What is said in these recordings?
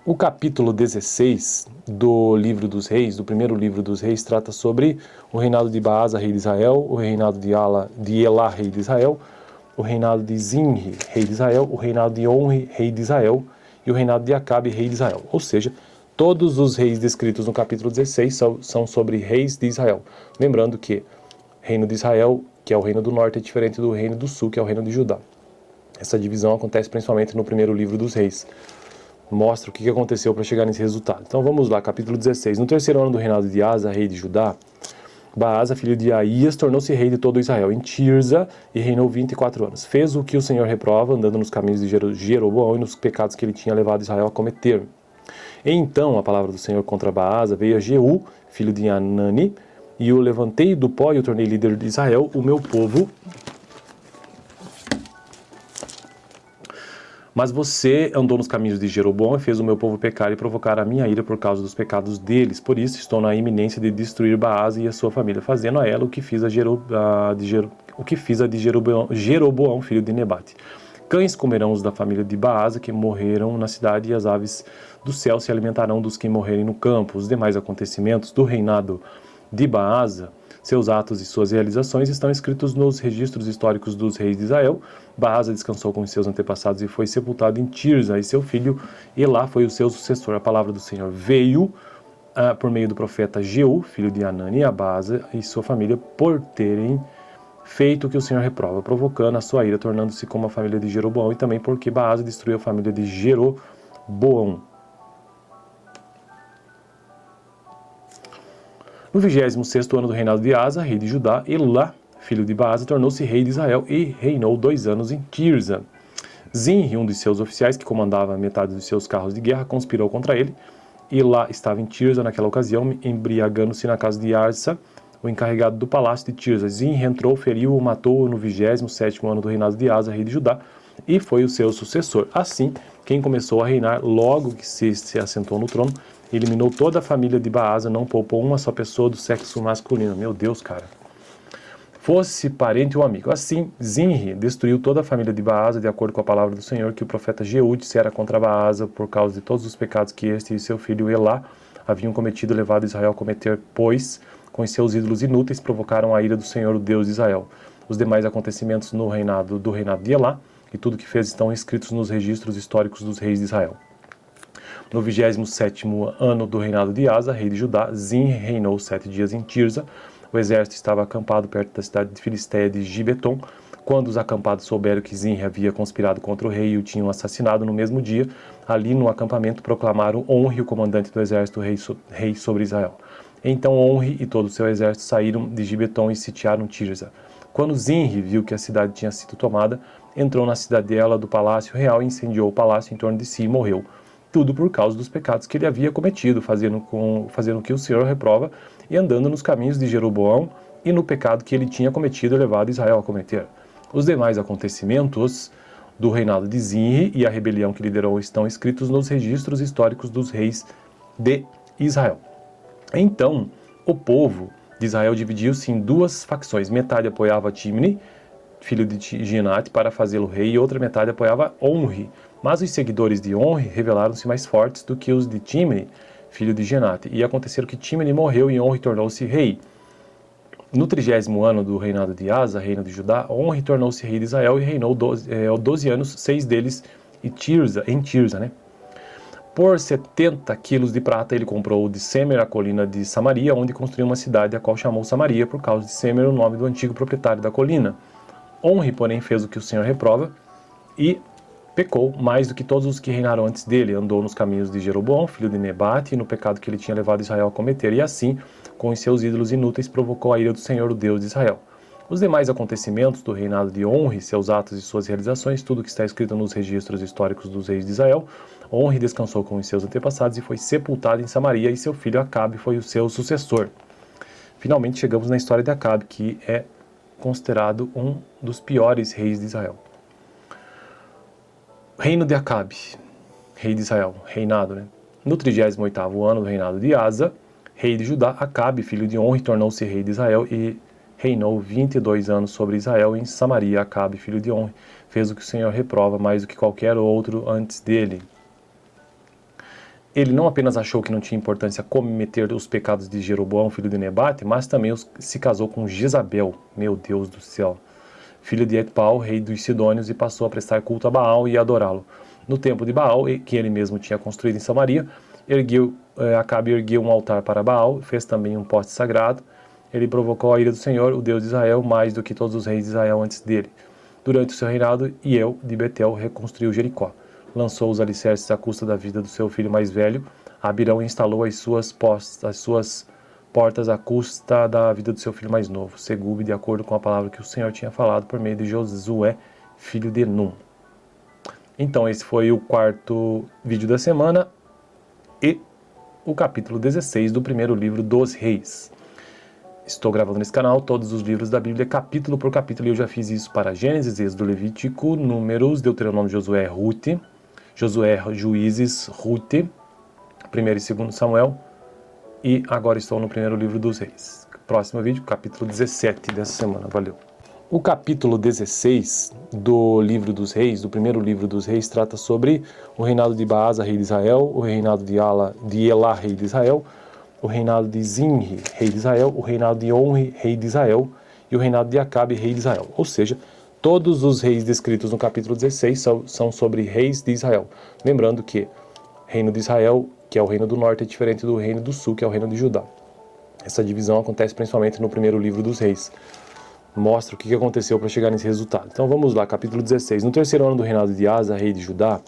O capítulo 16 do livro dos reis, do primeiro livro dos reis, trata sobre o reinado de Baasa, rei de Israel, o reinado de Elá, rei de Israel, o reinado de Zinri, rei de Israel, o reinado de Onri, rei de Israel, e o reinado de Acabe, rei de Israel. Ou seja, todos os reis descritos no capítulo 16 são sobre reis de Israel. Lembrando que o reino de Israel, que é o reino do norte, é diferente do reino do sul, que é o reino de Judá. Essa divisão acontece principalmente no primeiro livro dos reis. Mostra o que aconteceu para chegar nesse resultado. Então vamos lá, capítulo 16. No terceiro ano do reinado de Asa, rei de Judá, Baasa, filho de Aías, tornou-se rei de todo Israel em Tirza e reinou 24 anos. Fez o que o Senhor reprova, andando nos caminhos de Jeroboão e nos pecados que ele tinha levado Israel a cometer. E então a palavra do Senhor contra Baasa veio a Jeú, filho de Anani, e o levantei do pó e o tornei líder de Israel, o meu povo. Mas você andou nos caminhos de Jeroboão e fez o meu povo pecar e provocar a minha ira por causa dos pecados deles. Por isso estou na iminência de destruir Baasa e a sua família, fazendo a ela o que fiz a Jeroboão, filho de Nebate. Cães comerão os da família de Baasa que morreram na cidade, e as aves do céu se alimentarão dos que morrerem no campo. Os demais acontecimentos do reinado de Baasa, seus atos e suas realizações estão escritos nos registros históricos dos reis de Israel. Baasa descansou com os seus antepassados e foi sepultado em Tirza, e seu filho Elá foi o seu sucessor. A palavra do Senhor veio por meio do profeta Jeú, filho de Anani, a Baasa e sua família, por terem feito o que o Senhor reprova, provocando a sua ira, tornando-se como a família de Jeroboão, e também porque Baasa destruiu a família de Jeroboão. No 26º ano do reinado de Asa, rei de Judá, Elá, filho de Baasa, tornou-se rei de Israel e reinou 2 anos em Tirza. Zinri, um de seus oficiais, que comandava metade dos seus carros de guerra, conspirou contra ele. Elá estava em Tirza naquela ocasião, embriagando-se na casa de Arsa, o encarregado do palácio de Tirza. Zinri entrou, feriu-o, matou-o no 27º ano do reinado de Asa, rei de Judá, e foi o seu sucessor. Assim, quem começou a reinar logo que se assentou no trono, eliminou toda a família de Baasa, não poupou uma só pessoa do sexo masculino. Meu Deus, cara. Fosse parente ou amigo. Assim, Zinri destruiu toda a família de Baasa, de acordo com a palavra do Senhor, que o profeta Jeú dissera contra Baasa, por causa de todos os pecados que este e seu filho Elá haviam cometido e levado Israel a cometer, pois, com os seus ídolos inúteis, provocaram a ira do Senhor, o Deus de Israel. Os demais acontecimentos do reinado de Elá e tudo que fez estão escritos nos registros históricos dos reis de Israel. No 27º ano do reinado de Asa, rei de Judá, Zinri reinou 7 dias em Tirza. O exército estava acampado perto da cidade de Filisteia de Gibeton. Quando os acampados souberam que Zinri havia conspirado contra o rei e o tinham assassinado no mesmo dia, ali no acampamento proclamaram Onri, o comandante do exército, rei sobre Israel. Então Onri e todo o seu exército saíram de Gibeton e sitiaram Tirza. Quando Zinri viu que a cidade tinha sido tomada, entrou na cidadela do palácio real e incendiou o palácio em torno de si e morreu. Tudo por causa dos pecados que ele havia cometido, fazendo o que o Senhor reprova e andando nos caminhos de Jeroboão e no pecado que ele tinha cometido e levado Israel a cometer. Os demais acontecimentos do reinado de Zinri e a rebelião que liderou estão escritos nos registros históricos dos reis de Israel. Então, o povo de Israel dividiu-se em 2 facções. Metade apoiava Timni, filho de Ginate, para fazê-lo rei, e outra metade apoiava Onri. Mas os seguidores de Onri revelaram-se mais fortes do que os de Timni, filho de Ginate. E aconteceu que Timni morreu e Onri tornou-se rei. No 30º ano do reinado de Asa, reino de Judá, Onri tornou-se rei de Israel e reinou 12 anos, 6 deles em Tirza, né? Por 70 quilos de prata ele comprou de Semer a colina de Samaria, onde construiu uma cidade, a qual chamou Samaria, por causa de Semer, o nome do antigo proprietário da colina. Onri, porém, fez o que o Senhor reprova e pecou mais do que todos os que reinaram antes dele. Andou nos caminhos de Jeroboão, filho de Nebate, e no pecado que ele tinha levado Israel a cometer, e assim, com os seus ídolos inúteis, provocou a ira do Senhor, o Deus de Israel. Os demais acontecimentos do reinado de Onri, seus atos e suas realizações, tudo que está escrito nos registros históricos dos reis de Israel. Onri descansou com os seus antepassados e foi sepultado em Samaria, e seu filho Acabe foi o seu sucessor. Finalmente chegamos na história de Acabe, que é considerado um dos piores reis de Israel. Reino de Acabe, rei de Israel, reinado, né? No 38º ano do reinado de Asa, rei de Judá, Acabe, filho de Onri, tornou-se rei de Israel e reinou 22 anos sobre Israel em Samaria. Acabe, filho de Onri, fez o que o Senhor reprova mais do que qualquer outro antes dele. ele não apenas achou que não tinha importância cometer os pecados de Jeroboão, filho de Nebate, mas também se casou com Jezabel, meu Deus do céu, filho de Etbaal, rei dos Sidônios, e passou a prestar culto a Baal e adorá-lo. No templo de Baal, que ele mesmo tinha construído em Samaria, Acabe ergueu um altar para Baal, fez também um poste sagrado. Ele provocou a ira do Senhor, o Deus de Israel, mais do que todos os reis de Israel antes dele. Durante o seu reinado, Hiel de Betel reconstruiu Jericó. Lançou os alicerces à custa da vida do seu filho mais velho. Abirão instalou as suas portas à custa da vida do seu filho mais novo, Segube, de acordo com a palavra que o Senhor tinha falado por meio de Josué, filho de Num. Então esse foi o quarto vídeo da semana e o capítulo 16 do primeiro livro dos Reis. Estou gravando nesse canal todos os livros da Bíblia, capítulo por capítulo, e eu já fiz isso para Gênesis, Êxodo, Levítico, Números, Deuteronômio, Josué, Ruth, Josué, Juízes, Ruth, 1 e 2 Samuel, e agora estou no primeiro livro dos Reis. Próximo vídeo, capítulo 17 dessa semana. Valeu! O capítulo 16 do livro dos Reis, do primeiro livro dos Reis, trata sobre o reinado de Baasa, rei de Israel, o reinado de Elá, rei de Israel, o reinado de Zinri, rei de Israel, o reinado de Onri, rei de Israel, e o reinado de Acabe, rei de Israel. Ou seja, todos os reis descritos no capítulo 16 são sobre reis de Israel. Lembrando que reino de Israel, que é o reino do norte, é diferente do reino do sul, que é o reino de Judá. Essa divisão acontece principalmente no primeiro livro dos Reis. Mostra o que aconteceu para chegar nesse resultado. Então vamos lá, capítulo 16. No terceiro ano do reinado de Asa, rei de Judá,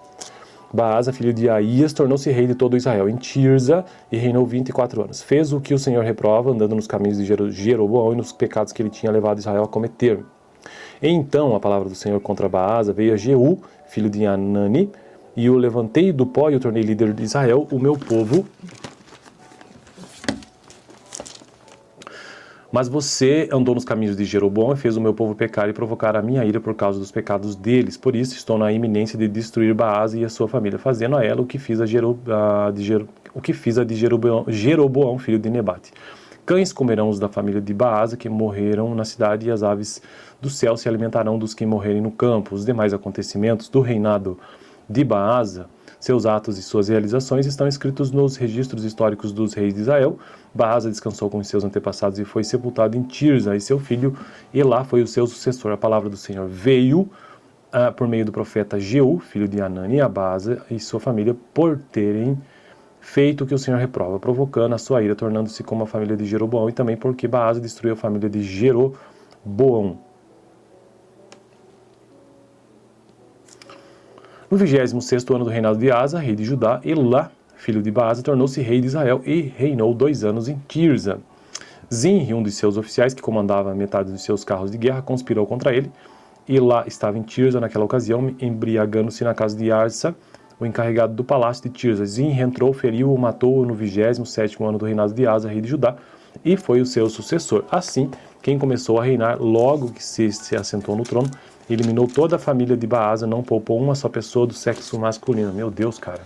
Baasa, filho de Aías, tornou-se rei de todo Israel em Tirza e reinou 24 anos. Fez o que o Senhor reprova, andando nos caminhos de Jeroboão e nos pecados que ele tinha levado Israel a cometer. E então a palavra do Senhor contra Baasa veio a Jeú, filho de Anani, e o levantei do pó e o tornei líder de Israel, o meu povo. Mas você andou nos caminhos de Jeroboão e fez o meu povo pecar e provocar a minha ira por causa dos pecados deles. Por isso estou na iminência de destruir Baasa e a sua família, fazendo a ela o que fiz a de Jeroboão, filho de Nebate. Cães comerão os da família de Baasa que morreram na cidade, e as aves do céu se alimentarão dos que morrerem no campo. Os demais acontecimentos do reinado de Baasa, seus atos e suas realizações, estão escritos nos registros históricos dos reis de Israel. Baasa descansou com seus antepassados e foi sepultado em Tirza, e seu filho Elá foi o seu sucessor. A palavra do Senhor veio por meio do profeta Jeú, filho de Anani, a Baasa e sua família, por terem feito o que o Senhor reprova, provocando a sua ira, tornando-se como a família de Jeroboão, e também porque Baasa destruiu a família de Jeroboão. No 26º ano do reinado de Asa, rei de Judá, Elá, filho de Baasa, tornou-se rei de Israel e reinou 2 anos em Tirza. Zinri, um dos seus oficiais, que comandava metade dos seus carros de guerra, conspirou contra ele. Elá estava em Tirza naquela ocasião, embriagando-se na casa de Arsa, o encarregado do palácio de Tirza. Zinri entrou, feriu-o, matou-o no 27º ano do reinado de Asa, rei de Judá, e foi o seu sucessor. Assim, quem começou a reinar logo que se assentou no trono, eliminou toda a família de Baasa, não poupou uma só pessoa do sexo masculino. Meu Deus, cara.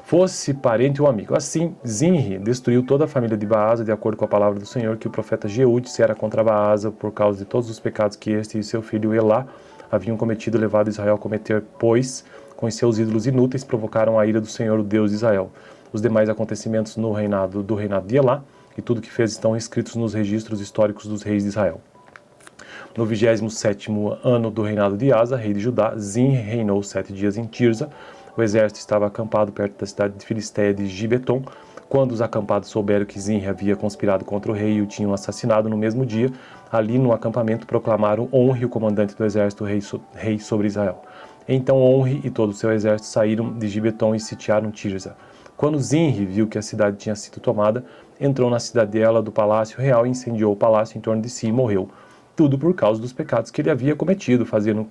Fosse parente ou amigo. Assim, Zinri destruiu toda a família de Baasa, de acordo com a palavra do Senhor, que o profeta Jeú dissera contra Baasa, por causa de todos os pecados que este e seu filho Elá haviam cometido e levado Israel a cometer, pois, com os seus ídolos inúteis, provocaram a ira do Senhor, o Deus de Israel. Os demais acontecimentos do reinado de Elá, e tudo que fez estão escritos nos registros históricos dos reis de Israel. No 27º ano do reinado de Asa, rei de Judá, Zinri reinou 7 dias em Tirza. O exército estava acampado perto da cidade de Filisteia de Gibeton. Quando os acampados souberam que Zinri havia conspirado contra o rei e o tinham assassinado no mesmo dia, ali no acampamento proclamaram Onri, o comandante do exército, rei sobre Israel. Então Onri e todo o seu exército saíram de Gibeton e sitiaram Tirza. Quando Zinri viu que a cidade tinha sido tomada, entrou na cidadela do palácio real e incendiou o palácio em torno de si e morreu. Tudo por causa dos pecados que ele havia cometido, fazendo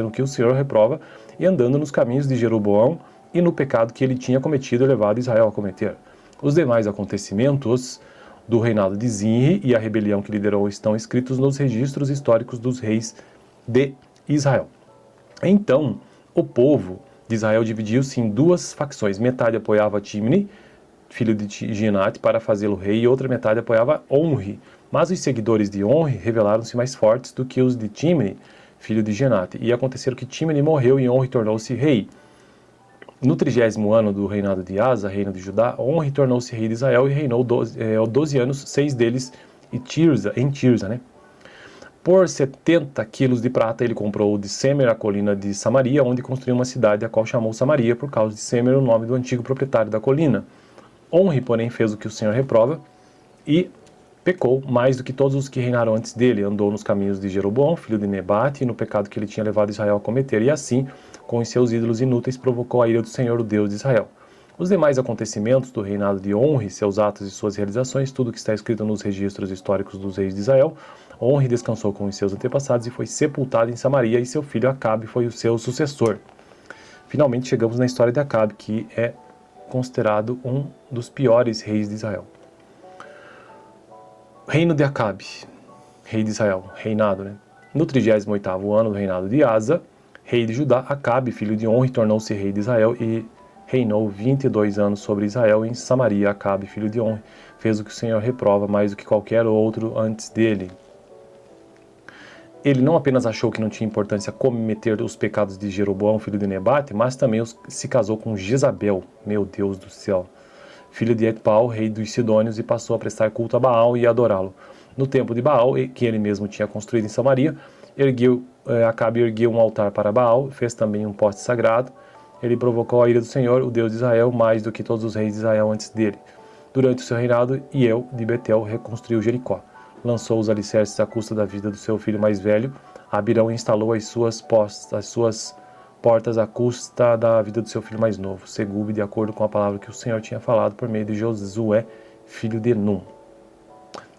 o que o Senhor reprova e andando nos caminhos de Jeroboão e no pecado que ele tinha cometido e levado Israel a cometer. Os demais acontecimentos do reinado de Zinri e a rebelião que liderou estão escritos nos registros históricos dos reis de Israel. Então, o povo de Israel dividiu-se em 2 facções. Metade apoiava Timni, filho de Ginate, para fazê-lo rei, e outra metade apoiava Onri. Mas os seguidores de Onri revelaram-se mais fortes do que os de Timni, filho de Ginate. E aconteceu que Timni morreu e Onri tornou-se rei. No 30º ano do reinado de Asa, reino de Judá, Onri tornou-se rei de Israel e reinou 12 anos, 6 deles em Tirza, né? Por 70 quilos de prata ele comprou de Semer a colina de Samaria, onde construiu uma cidade, a qual chamou Samaria, por causa de Semer, o nome do antigo proprietário da colina. Onri, porém, fez o que o Senhor reprova e pecou mais do que todos os que reinaram antes dele. Andou nos caminhos de Jeroboão, filho de Nebate, e no pecado que ele tinha levado Israel a cometer, e assim, com os seus ídolos inúteis, provocou a ira do Senhor, o Deus de Israel. Os demais acontecimentos do reinado de Onri, seus atos e suas realizações, tudo que está escrito nos registros históricos dos reis de Israel. Onri descansou com os seus antepassados e foi sepultado em Samaria, e seu filho Acabe foi o seu sucessor. Finalmente chegamos na história de Acabe, que é considerado um dos piores reis de Israel. Reino de Acabe, rei de Israel, reinado, né? No 38º ano do reinado de Asa, rei de Judá, Acabe, filho de Onri, tornou-se rei de Israel e reinou 22 anos sobre Israel. Em Samaria. Acabe, filho de Onri, fez o que o Senhor reprova mais do que qualquer outro antes dele. Ele não apenas achou que não tinha importância cometer os pecados de Jeroboão, filho de Nebate, mas também se casou com Jezabel, meu Deus do céu, filho de Etbaal, rei dos Sidônios, e passou a prestar culto a Baal e adorá-lo. No templo de Baal, que ele mesmo tinha construído em Samaria, Acabe ergueu um altar para Baal, fez também um poste sagrado. Ele provocou a ira do Senhor, o Deus de Israel, mais do que todos os reis de Israel antes dele. Durante o seu reinado, Hiel de Betel reconstruiu Jericó. Lançou os alicerces à custa da vida do seu filho mais velho. Abirão instalou as suas portas à custa da vida do seu filho mais novo, Segube, de acordo com a palavra que o Senhor tinha falado por meio de Josué, filho de Num.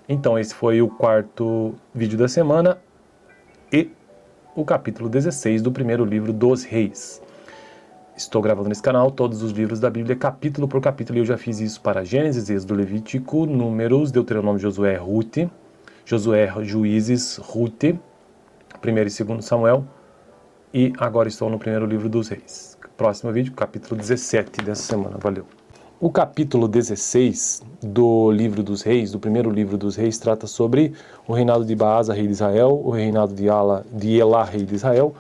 Então esse foi o quarto vídeo da semana e o capítulo 16 do primeiro livro dos Reis. Estou gravando nesse canal todos os livros da Bíblia, capítulo por capítulo, e eu já fiz isso para Gênesis, Êxodo, Levítico, Números, Deuteronômio, Josué, Juízes, Ruth, 1 e 2 Samuel, e agora estou no primeiro livro dos Reis. Próximo vídeo, capítulo 17 dessa semana. Valeu! O capítulo 16 do livro dos Reis, do primeiro livro dos Reis, trata sobre o reinado de Baasa, rei de Israel, o reinado de Elá, rei de Israel,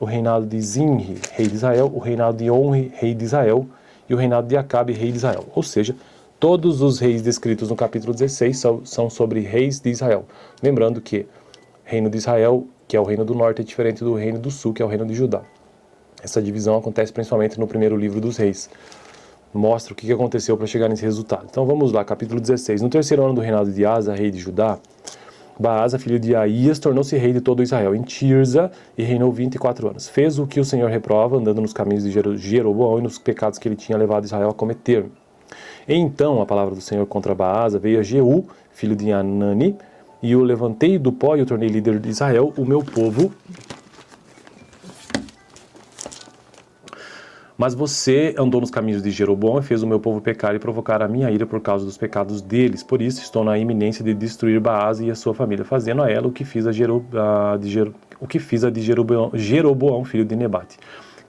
o reinado de Zinri, rei de Israel, o reinado de Onri, rei de Israel, e o reinado de Acabe, rei de Israel. Ou seja, todos os reis descritos no capítulo 16 são sobre reis de Israel. Lembrando que reino de Israel, que é o reino do norte, é diferente do reino do sul, que é o reino de Judá. Essa divisão acontece principalmente no primeiro livro dos Reis. Mostra o que aconteceu para chegar nesse resultado. Então vamos lá, capítulo 16. No terceiro ano do reinado de Asa, rei de Judá, Baasa, filho de Aías, tornou-se rei de todo Israel em Tirza e reinou 24 anos. Fez o que o Senhor reprova, andando nos caminhos de Jeroboão e nos pecados que ele tinha levado Israel a cometer. E então a palavra do Senhor contra Baasa veio a Jeú, filho de Anani, e o levantei do pó e o tornei líder de Israel, o meu povo. Mas você andou nos caminhos de Jeroboão e fez o meu povo pecar e provocar a minha ira por causa dos pecados deles. Por isso estou na iminência de destruir Baasa e a sua família, fazendo a ela o que fiz a Jeroboão, filho de Nebate.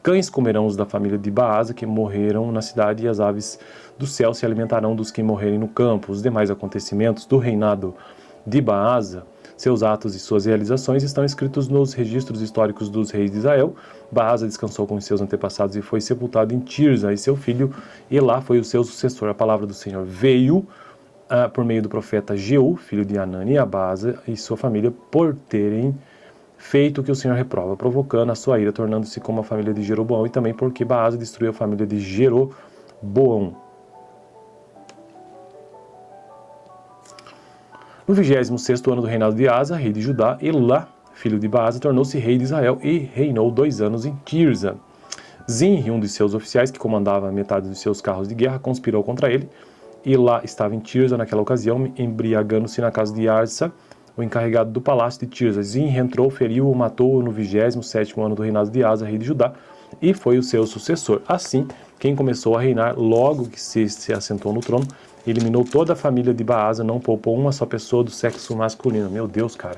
Cães comerão os da família de Baasa que morreram na cidade, e as aves do céu se alimentarão dos que morrerem no campo. Os demais acontecimentos do reinado de Baasa, seus atos e suas realizações, estão escritos nos registros históricos dos reis de Israel. Baasa descansou com os seus antepassados e foi sepultado em Tirza, e seu filho Elá foi o seu sucessor. A palavra do Senhor veio por meio do profeta Jeú, filho de Anani, a Baasa e sua família, por terem feito o que o Senhor reprova, provocando a sua ira, tornando-se como a família de Jeroboão, e também porque Baasa destruiu a família de Jeroboão. No 26º ano do reinado de Asa, rei de Judá, Elá, filho de Baasa, tornou-se rei de Israel e reinou 2 anos em Tirza. Zinri, um dos seus oficiais, que comandava metade dos seus carros de guerra, conspirou contra ele. Elá estava em Tirza naquela ocasião, embriagando-se na casa de Arsa, o encarregado do palácio de Tirza. Zinri entrou, feriu-o, matou-o no 27º ano do reinado de Asa, rei de Judá, e foi o seu sucessor. Assim, quem começou a reinar logo que se assentou no trono, eliminou toda a família de Baasa, não poupou uma só pessoa do sexo masculino. Meu Deus, cara.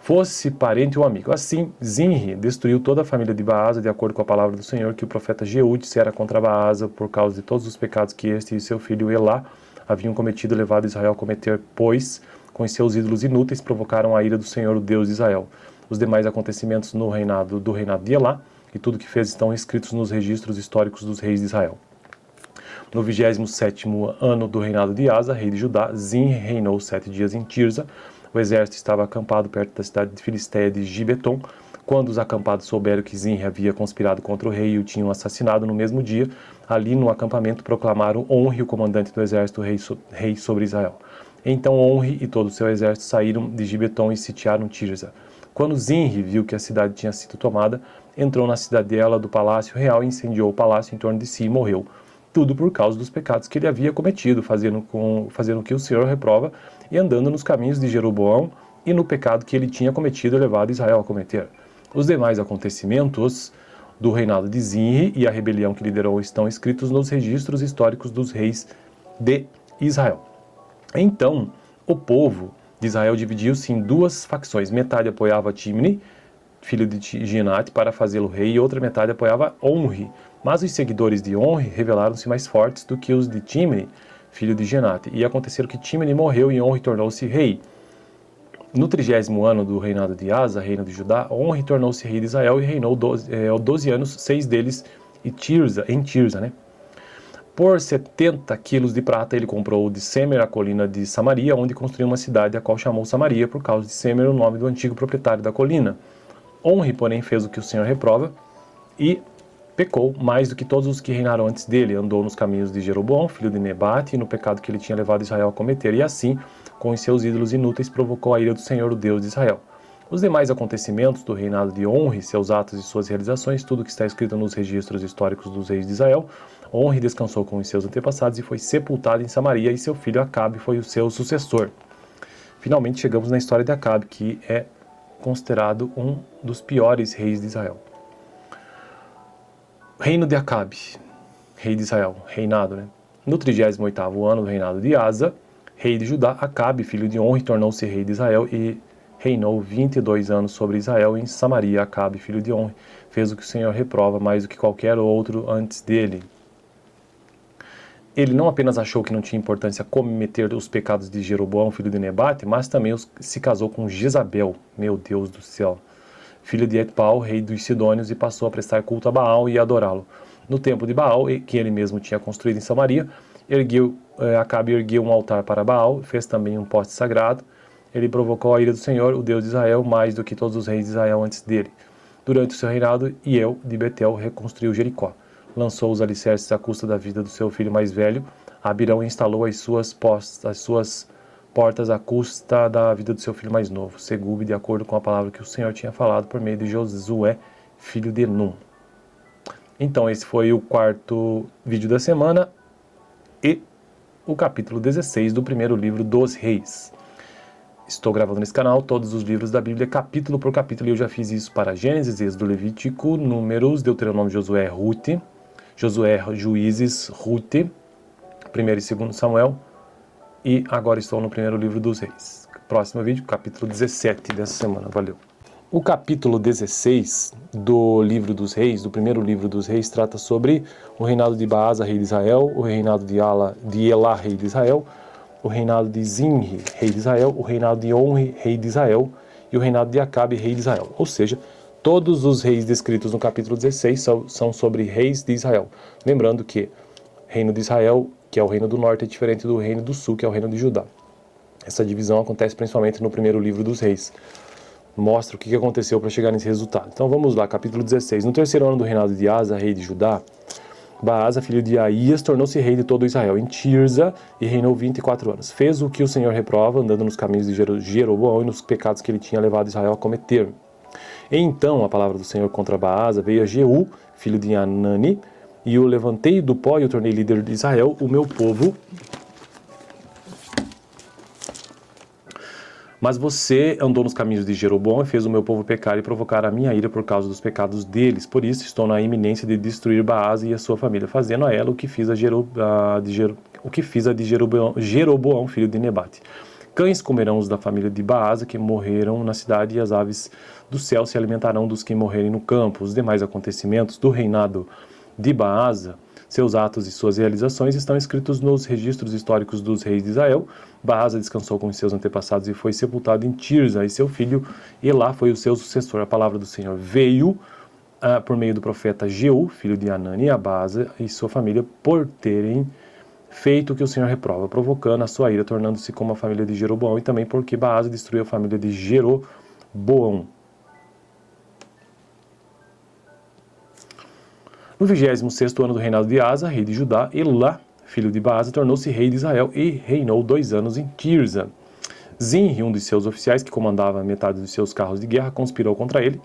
Fosse parente ou amigo. Assim, Zinri destruiu toda a família de Baasa, de acordo com a palavra do Senhor, que o profeta Jeú dissera contra Baasa, por causa de todos os pecados que este e seu filho Elá haviam cometido e levado Israel a cometer, pois, com os seus ídolos inúteis, provocaram a ira do Senhor, o Deus de Israel. Os demais acontecimentos do reinado de Elá, e tudo que fez estão escritos nos registros históricos dos reis de Israel. No 27º ano do reinado de Asa, rei de Judá, Zinri reinou 7 dias em Tirza. O exército estava acampado perto da cidade de Filisteia de Gibeton. Quando os acampados souberam que Zinri havia conspirado contra o rei e o tinham assassinado no mesmo dia, ali no acampamento proclamaram Onri, o comandante do exército, rei sobre Israel. Então Onri e todo o seu exército saíram de Gibeton e sitiaram Tirza. Quando Zinri viu que a cidade tinha sido tomada, entrou na cidadela do palácio real e incendiou o palácio em torno de si e morreu. Tudo por causa dos pecados que ele havia cometido, fazendo o que o Senhor reprova e andando nos caminhos de Jeroboão e no pecado que ele tinha cometido e levado Israel a cometer. Os demais acontecimentos do reinado de Zinri e a rebelião que liderou estão escritos nos registros históricos dos reis de Israel. Então, o povo de Israel dividiu-se em duas facções. Metade apoiava Timni, filho de Ginate, para fazê-lo rei, e outra metade apoiava Onri. Mas os seguidores de Onri revelaram-se mais fortes do que os de Timni, filho de Ginate. E aconteceu que Timni morreu e Onri tornou-se rei. No 30º ano do reinado de Asa, reino de Judá, Onri tornou-se rei de Israel e reinou 12 anos, 6 deles em Tirza. Por 70 quilos de prata ele comprou de Semer a colina de Samaria, onde construiu uma cidade, a qual chamou Samaria, por causa de Semer, o nome do antigo proprietário da colina. Onri, porém, fez o que o Senhor reprova e pecou mais do que todos os que reinaram antes dele. Andou nos caminhos de Jeroboão, filho de Nebate, e no pecado que ele tinha levado Israel a cometer, e assim, com os seus ídolos inúteis, provocou a ira do Senhor, o Deus de Israel. Os demais acontecimentos do reinado de Onri, seus atos e suas realizações, tudo que está escrito nos registros históricos dos reis de Israel. Onri descansou com os seus antepassados e foi sepultado em Samaria, e seu filho Acabe foi o seu sucessor. Finalmente chegamos na história de Acabe, que é considerado um dos piores reis de Israel. Reino de Acabe, rei de Israel, reinado, No 38º ano do reinado de Asa, rei de Judá, Acabe, filho de Onri, tornou-se rei de Israel e reinou 22 anos sobre Israel. Em Samaria, Acabe, filho de Onri, fez o que o Senhor reprova mais do que qualquer outro antes dele. Ele não apenas achou que não tinha importância cometer os pecados de Jeroboão, filho de Nebate, mas também se casou com Jezabel, meu Deus do céu, filho de Etbaal, rei dos Sidônios, e passou a prestar culto a Baal e adorá-lo. No templo de Baal, que ele mesmo tinha construído em Samaria, Acabe ergueu um altar para Baal, fez também um poste sagrado. Ele provocou a ira do Senhor, o Deus de Israel, mais do que todos os reis de Israel antes dele. Durante o seu reinado, Hiel de Betel reconstruiu Jericó. Lançou os alicerces à custa da vida do seu filho mais velho. Abirão instalou as suas portas à custa da vida do seu filho mais novo, Segube, de acordo com a palavra que o Senhor tinha falado por meio de Josué, filho de Num. Então esse foi o quarto vídeo da semana e o capítulo 16 do primeiro livro dos Reis. Estou gravando nesse canal todos os livros da Bíblia, capítulo por capítulo, e eu já fiz isso para Gênesis, Êxodo, Levítico, Números, Deuteronômio, Josué, Juízes, Ruth, 1 e 2 Samuel, e agora estou no primeiro livro dos Reis. Próximo vídeo, capítulo 17 dessa semana. Valeu! O capítulo 16 do livro dos Reis, do primeiro livro dos Reis, trata sobre o reinado de Baasa, rei de Israel, o reinado de Elá, rei de Israel, o reinado de Zinri, rei de Israel, o reinado de Onri, rei de Israel, e o reinado de Acabe, rei de Israel. Ou seja, todos os reis descritos no capítulo 16 são sobre reis de Israel. Lembrando que o reino de Israel, que é o reino do norte, é diferente do reino do sul, que é o reino de Judá. Essa divisão acontece principalmente no primeiro livro dos Reis. Mostra o que aconteceu para chegar nesse resultado. Então vamos lá, capítulo 16. No terceiro ano do reinado de Asa, rei de Judá, Baasa, filho de Aías, tornou-se rei de todo Israel em Tirza e reinou 24 anos. Fez o que o Senhor reprova, andando nos caminhos de Jeroboão e nos pecados que ele tinha levado Israel a cometer. E então a palavra do Senhor contra Baasa veio a Jeú, filho de Anani, e o levantei do pó e o tornei líder de Israel, o meu povo. Mas você andou nos caminhos de Jeroboão e fez o meu povo pecar e provocar a minha ira por causa dos pecados deles. Por isso estou na iminência de destruir Baasa e a sua família, fazendo a ela o que fiz a de Jeroboão, filho de Nebate. Cães comerão os da família de Baasa que morreram na cidade, e as aves do céu se alimentarão dos que morrerem no campo. Os demais acontecimentos do reinado de Baasa, seus atos e suas realizações, estão escritos nos registros históricos dos reis de Israel. Baasa descansou com seus antepassados e foi sepultado em Tirza, e seu filho Elá foi o seu sucessor. A palavra do Senhor veio por meio do profeta Jeú, filho de Hanani, e Abasa e sua família, por terem feito o que o Senhor reprova, provocando a sua ira, tornando-se como a família de Jeroboão, e também porque Baasa destruiu a família de Jeroboão. No 26º ano do reinado de Asa, rei de Judá, Elá, filho de Baasa, tornou-se rei de Israel e reinou 2 anos em Tirza. Zinri, um dos seus oficiais, que comandava metade dos seus carros de guerra, conspirou contra ele.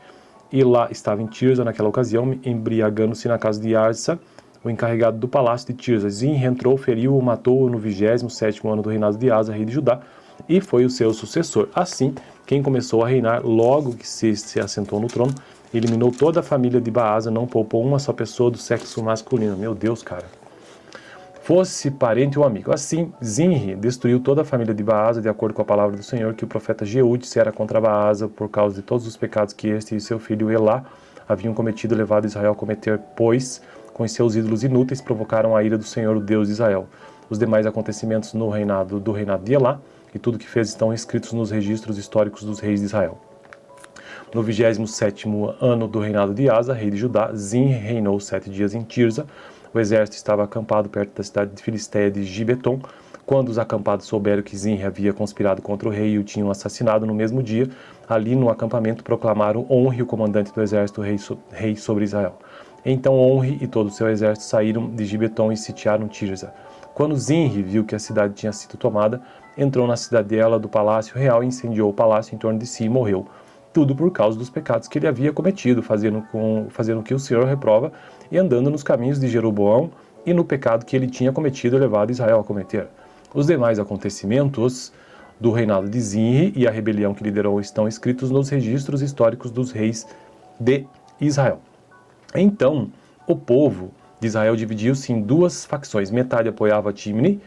Elá estava em Tirza naquela ocasião, embriagando-se na casa de Arsa, o encarregado do palácio de Tirza. Zinri entrou, feriu-o, matou-o no 27º ano do reinado de Asa, rei de Judá, e foi o seu sucessor. Assim, quem começou a reinar logo que se assentou no trono, eliminou toda a família de Baasa, não poupou uma só pessoa do sexo masculino. Meu Deus, cara. Fosse parente ou amigo. Assim, Zinri destruiu toda a família de Baasa, de acordo com a palavra do Senhor, que o profeta Jeú dissera contra Baasa, por causa de todos os pecados que este e seu filho Elá haviam cometido e levado Israel a cometer, pois, com os seus ídolos inúteis, provocaram a ira do Senhor, o Deus de Israel. Os demais acontecimentos do reinado de Elá e tudo que fez estão escritos nos registros históricos dos reis de Israel. No 27º ano do reinado de Asa, rei de Judá, Zinri reinou 7 dias em Tirza. O exército estava acampado perto da cidade de Filisteia de Gibeton. Quando os acampados souberam que Zinri havia conspirado contra o rei e o tinham assassinado no mesmo dia, ali no acampamento proclamaram Onri, o comandante do exército, rei sobre Israel. Então Onri e todo o seu exército saíram de Gibeton e sitiaram Tirza. Quando Zinri viu que a cidade tinha sido tomada, entrou na cidadela do palácio real e incendiou o palácio em torno de si e morreu. Tudo por causa dos pecados que ele havia cometido, fazendo o que o Senhor reprova e andando nos caminhos de Jeroboão e no pecado que ele tinha cometido e levado Israel a cometer. Os demais acontecimentos do reinado de Zinri e a rebelião que liderou estão escritos nos registros históricos dos reis de Israel. Então, o povo de Israel dividiu-se em 2 facções. Metade apoiava Timni,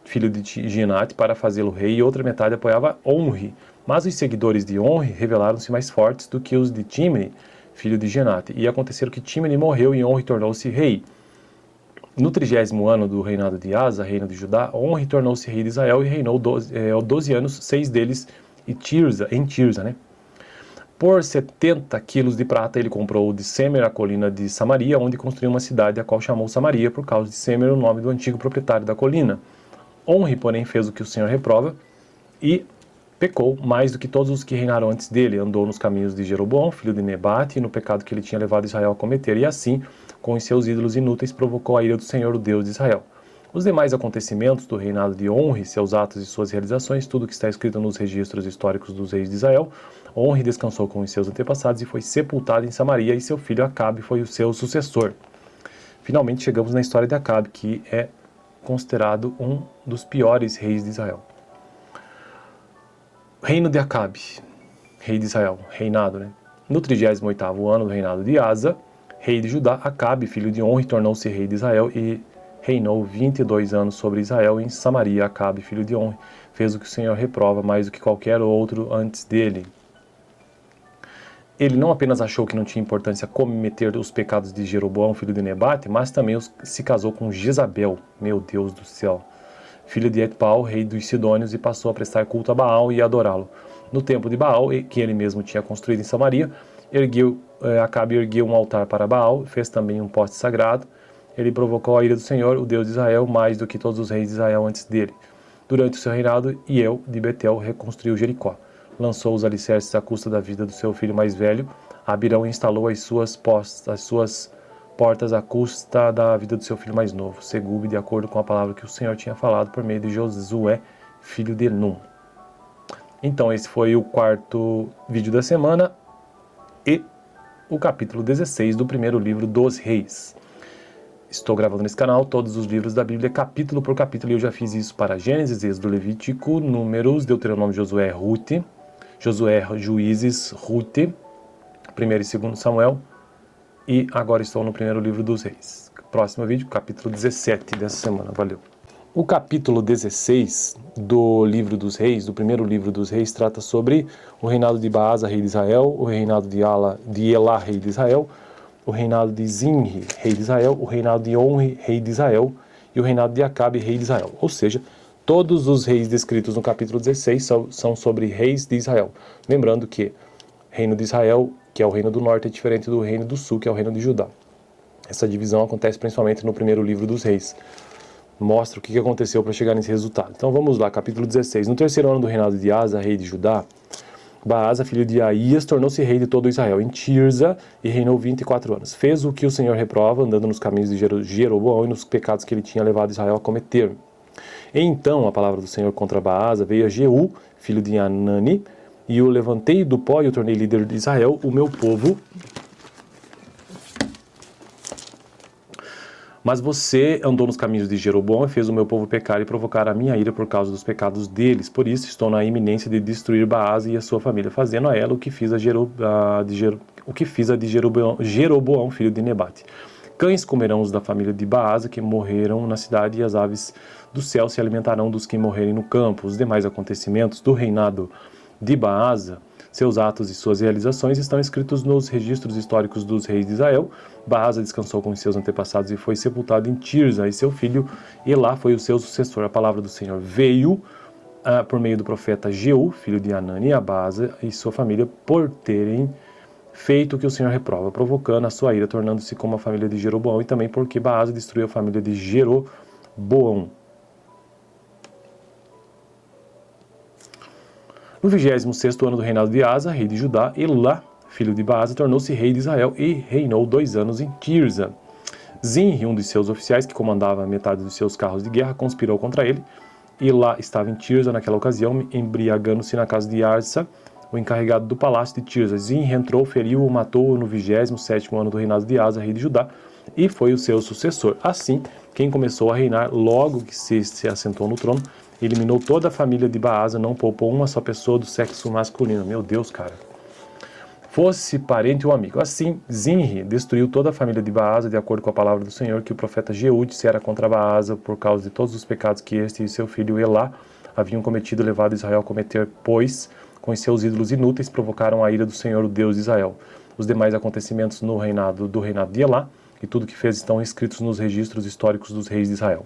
filho de Ginate, para fazê-lo rei, e outra metade apoiava Onri. Mas os seguidores de Onri revelaram-se mais fortes do que os de Timni, filho de Ginate. E aconteceu que Timni morreu e Onri tornou-se rei. No 30º ano do reinado de Asa, reino de Judá, Onri tornou-se rei de Israel e reinou 12 anos, 6 deles em Tirza. Por 70 quilos de prata ele comprou de Semer a colina de Samaria, onde construiu uma cidade, a qual chamou Samaria, por causa de Semer, o nome do antigo proprietário da colina. Onri, porém, fez o que o Senhor reprova e pecou mais do que todos os que reinaram antes dele. Andou nos caminhos de Jeroboão, filho de Nebate, e no pecado que ele tinha levado Israel a cometer. E assim, com os seus ídolos inúteis, provocou a ira do Senhor, o Deus de Israel. Os demais acontecimentos do reinado de Onri, seus atos e suas realizações, tudo que está escrito nos registros históricos dos reis de Israel. Onri descansou com os seus antepassados e foi sepultado em Samaria, e seu filho Acabe foi o seu sucessor. Finalmente chegamos na história de Acabe, que é considerado um dos piores reis de Israel. Reino de Acabe, rei de Israel, reinado, né? No 38º ano do reinado de Asa, rei de Judá, Acabe, filho de Onri, tornou-se rei de Israel e reinou 22 anos sobre Israel. Em Samaria, Acabe, filho de Onri, fez o que o Senhor reprova mais do que qualquer outro antes dele. Ele não apenas achou que não tinha importância cometer os pecados de Jeroboão, filho de Nebate, mas também se casou com Jezabel, meu Deus do céu, filho de Etbaal, rei dos Sidônios, e passou a prestar culto a Baal e adorá-lo. No templo de Baal, que ele mesmo tinha construído em Samaria, Acabe ergueu um altar para Baal, fez também um poste sagrado. Ele provocou a ira do Senhor, o Deus de Israel, mais do que todos os reis de Israel antes dele. Durante o seu reinado, Iel de Betel reconstruiu Jericó. Lançou os alicerces à custa da vida do seu filho mais velho, Abirão, e instalou as suas portas à custa da vida do seu filho mais novo, Segube, de acordo com a palavra que o Senhor tinha falado por meio de Josué, filho de Num. Então esse foi o 4º vídeo da semana e o capítulo 16 do primeiro livro dos Reis. Estou gravando nesse canal todos os livros da Bíblia, capítulo por capítulo, e eu já fiz isso para Gênesis, Êxodo, Levítico, Números, Deuteronômio, Josué, Juízes, Ruth, 1 e 2 Samuel, e agora estou no primeiro livro dos Reis. Próximo vídeo, capítulo 17 dessa semana. Valeu! O capítulo 16 do livro dos Reis, do primeiro livro dos Reis, trata sobre o reinado de Baasa, rei de Israel, o reinado de Elá, rei de Israel, o reinado de Zinri, rei de Israel, o reinado de Onri, rei de Israel, e o reinado de Acabe, rei de Israel. Ou seja, todos os reis descritos no capítulo 16 são sobre reis de Israel. Lembrando que reino de Israel, que é o reino do norte, é diferente do reino do sul, que é o reino de Judá. Essa divisão acontece principalmente no primeiro livro dos reis. Mostra o que aconteceu para chegar nesse resultado. Então vamos lá, capítulo 16. No terceiro ano do reinado de Asa, rei de Judá, Baasa, filho de Aías, tornou-se rei de todo Israel em Tirza e reinou 24 anos. Fez o que o Senhor reprova, andando nos caminhos de Jeroboão e nos pecados que ele tinha levado Israel a cometer. E então a palavra do Senhor contra Baasa veio a Jeú, filho de Anani, e o levantei do pó e o tornei líder de Israel, o meu povo. Mas você andou nos caminhos de Jeroboão e fez o meu povo pecar e provocar a minha ira por causa dos pecados deles. Por isso estou na iminência de destruir Baasa e a sua família, fazendo a ela o que fiz a Jeroboão, filho de Nebate. Cães comerão os da família de Baasa que morreram na cidade, e as aves do céu se alimentarão dos que morrerem no campo. Os demais acontecimentos do reinado de Baasa, seus atos e suas realizações estão escritos nos registros históricos dos reis de Israel. Baasa descansou com os seus antepassados e foi sepultado em Tirza, e seu filho Elá foi o seu sucessor. A palavra do Senhor veio por meio do profeta Jeú, filho de Anani, a Baasa e sua família, por terem feito o que o Senhor reprova, provocando a sua ira, tornando-se como a família de Jeroboão, e também porque Baasa destruiu a família de Jeroboão. No 26º ano do reinado de Asa, rei de Judá, Elá, filho de Baasa, tornou-se rei de Israel e reinou 2 anos em Tirza. Zinri, um dos seus oficiais, que comandava metade dos seus carros de guerra, conspirou contra ele. Elá estava em Tirza naquela ocasião, embriagando-se na casa de Arsa, o encarregado do palácio de Tirza. Zinri entrou, feriu-o, matou-o no 27º ano do reinado de Asa, rei de Judá, e foi o seu sucessor. Assim, quem começou a reinar logo que se assentou no trono, eliminou toda a família de Baasa, não poupou uma só pessoa do sexo masculino. Meu Deus, cara. Fosse parente ou amigo. Assim, Zinri destruiu toda a família de Baasa, de acordo com a palavra do Senhor, que o profeta Jeú dissera contra Baasa, por causa de todos os pecados que este e seu filho Elá haviam cometido e levado Israel a cometer, pois, com os seus ídolos inúteis, provocaram a ira do Senhor, o Deus de Israel. Os demais acontecimentos do reinado de Elá e tudo que fez estão escritos nos registros históricos dos reis de Israel.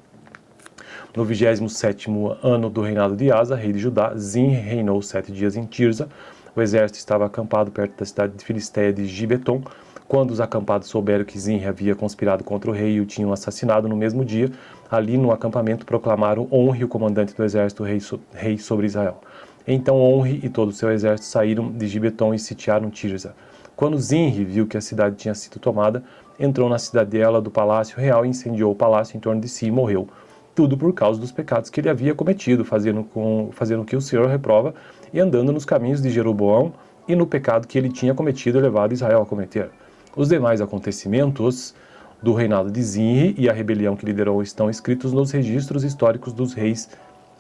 No 27º ano do reinado de Asa, rei de Judá, Zinri reinou 7 dias em Tirza. O exército estava acampado perto da cidade de Filisteia de Gibeton. Quando os acampados souberam que Zinri havia conspirado contra o rei e o tinham assassinado no mesmo dia, ali no acampamento proclamaram Onri, o comandante do exército, rei sobre Israel. Então Onri e todo o seu exército saíram de Gibeton e sitiaram Tirza. Quando Zinri viu que a cidade tinha sido tomada, entrou na cidadela do palácio real e incendiou o palácio em torno de si e morreu. Tudo por causa dos pecados que ele havia cometido, fazendo o que o Senhor reprova e andando nos caminhos de Jeroboão e no pecado que ele tinha cometido e levado Israel a cometer. Os demais acontecimentos do reinado de Zinri e a rebelião que liderou estão escritos nos registros históricos dos reis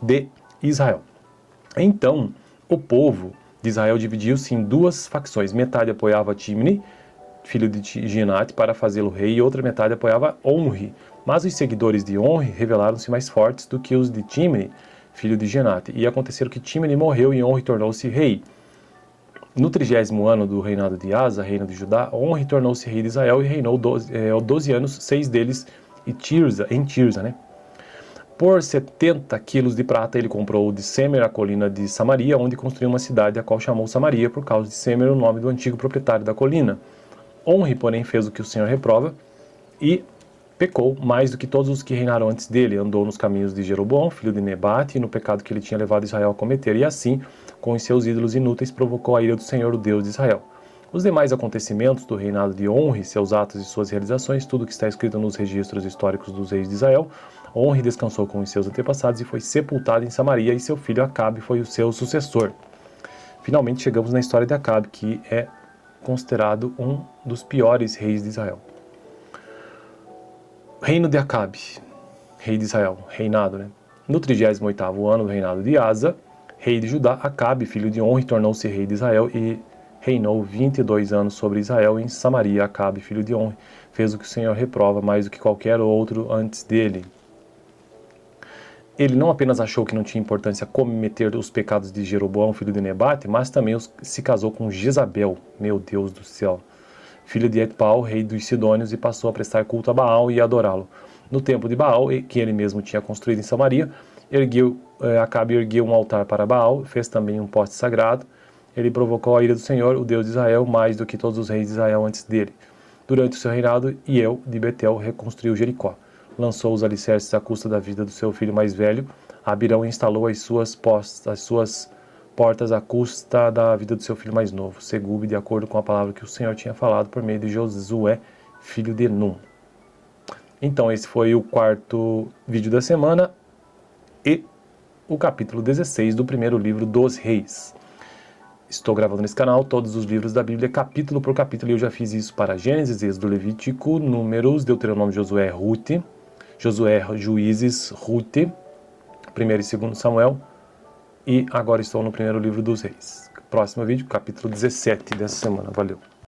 de Israel. Então, o povo de Israel dividiu-se em 2 facções. Metade apoiava Timni, filho de Ginate, para fazê-lo rei, e outra metade apoiava Onri. Mas os seguidores de Onri revelaram-se mais fortes do que os de Timni, filho de Ginate. E aconteceu que Timni morreu e Onri tornou-se rei. No 30º ano do reinado de Asa, reino de Judá, Onri tornou-se rei de Israel e reinou 12 anos, 6 deles em Tirza, né? Por 70 quilos de prata ele comprou de Semer a colina de Samaria, onde construiu uma cidade, a qual chamou Samaria, por causa de Semer, o nome do antigo proprietário da colina. Onri, porém, fez o que o Senhor reprova e pecou mais do que todos os que reinaram antes dele. Andou nos caminhos de Jeroboão, filho de Nebate, e no pecado que ele tinha levado Israel a cometer, e assim, com os seus ídolos inúteis, provocou a ira do Senhor, o Deus de Israel. Os demais acontecimentos do reinado de Onri, seus atos e suas realizações, tudo que está escrito nos registros históricos dos reis de Israel. Onri descansou com os seus antepassados e foi sepultado em Samaria, e seu filho Acabe foi o seu sucessor. Finalmente chegamos na história de Acabe, que é considerado um dos piores reis de Israel. Reino de Acabe, rei de Israel, reinado, né? No 38º ano do reinado de Asa, rei de Judá, Acabe, filho de Onri, tornou-se rei de Israel e reinou 22 anos sobre Israel. Em Samaria. Acabe, filho de Onri, fez o que o Senhor reprova mais do que qualquer outro antes dele. Ele não apenas achou que não tinha importância cometer os pecados de Jeroboão, filho de Nebate, mas também se casou com Jezabel, meu Deus do céu, filha de Etbaal, rei dos Sidônios, e passou a prestar culto a Baal e adorá-lo. No templo de Baal, que ele mesmo tinha construído em Samaria, Acabe ergueu um altar para Baal, fez também um poste sagrado Ele provocou a ira do Senhor, o Deus de Israel, mais do que todos os reis de Israel antes dele. Durante o seu reinado, Hiel de Betel reconstruiu Jericó. Lançou os alicerces à custa da vida do seu filho mais velho. Abirão instalou as suas portas à custa da vida do seu filho mais novo, Segube, de acordo com a palavra que o Senhor tinha falado por meio de Josué, filho de Num. Então, esse foi o quarto vídeo da semana e o capítulo 16 do primeiro livro dos Reis. Estou gravando nesse canal todos os livros da Bíblia, capítulo por capítulo, e eu já fiz isso para Gênesis, Êxodo, Levítico, Números, Deuteronômio, Josué, Rute, Josué, Juízes, Rute, 1 e 2 Samuel, e agora estou no primeiro livro dos Reis. Próximo vídeo, capítulo 17 dessa semana. Valeu!